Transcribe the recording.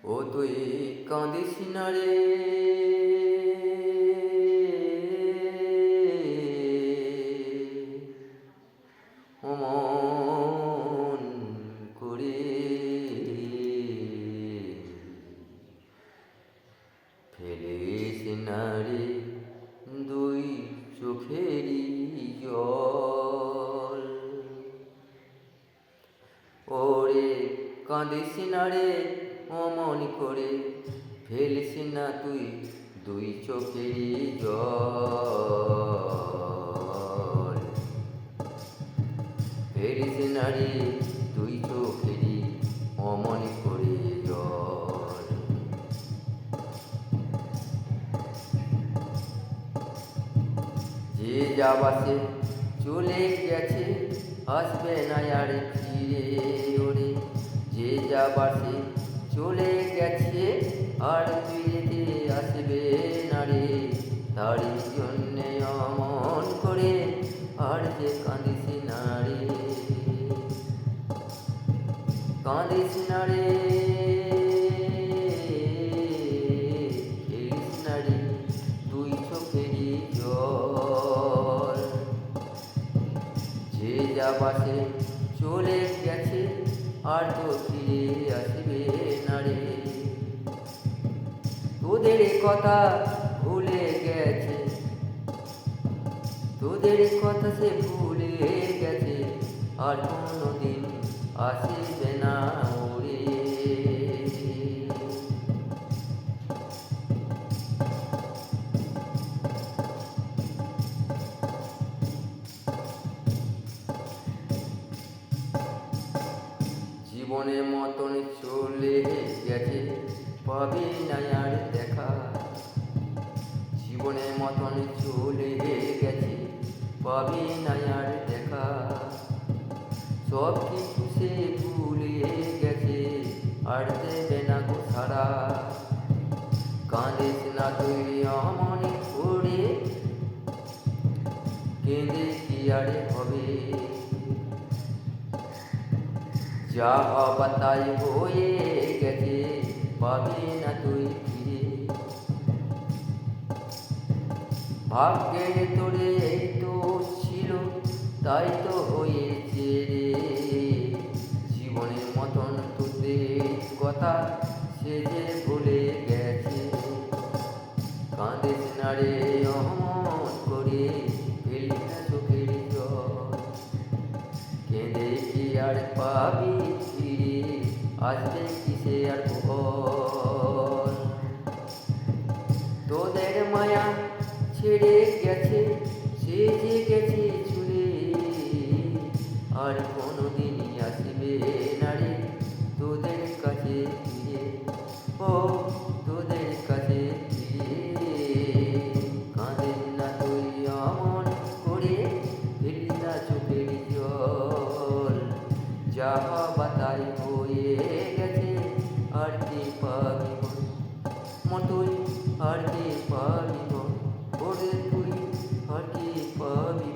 ও তুই কাঁদিস না রে, অমন করে ফেলিস না রে দুই চোখেরই জল। ওরে কাঁদিস না রে অমন করে, ফেলিস না তুই দুই চোখেরই জল। ফেলিস না রে দুই চোখেরই অমন করে জল। যে যাবাসে চলে গেছে আসবে না আর ফিরে। ওরে যে যাবাসে চলে গেছে আর ফিরে আসবে না রে, তারই জন্যে অমন করে আর যে কাঁদিস না রে, কাঁদিস না রে, ফেলিস না রে দুই চোখেরই জল। যে যাবাসে চলে গেছে আর তো ফিরে আসবে না রে, তোদের কথা ভুলে গেছে, তোদের কথা সে ভুলে গেছে আর কোনোদিন আসবে না ওরে। জীবনের মতন চলে গেছে পাবি না আর দেখা, জীবনের মতন চলে গেছে পাবি না আর দেখা। সব কিছু সে ভুলে গেছে আর দেবে না গো সারা। কাঁদিস না তুই অমন করে, কেঁদে কি আরে হবে, যা হবা তাই হয়ে গেছে পাবি না তুই ফিরে। ভাগ্যের তোরে এই তো ছিল তাই তো হয়েছে রে, জীবনের মতন তোদের কথা সে যে ভুলে গেছে। কাঁদিস না রে অমন করে, ফেলিস না চোখের জল। কেঁদে কি আর পাবি ফিরে, আসবে কিসে আর বল। তোদের মায়া ছেড়ে গেছে সে যে গেছে চলে, আর কোনোদিনই আসবে না রে তোদের কাছে ফিরে। ও তোদের কাছে ফিরে, কাঁদিস না তুই অমন করে, ফেলিস না চোখের জল। যা হবা তাই হয়ে গেছে আর কি পাবি মন তুই, আর কি পাবি ওরে তুই, আর কি পাবি।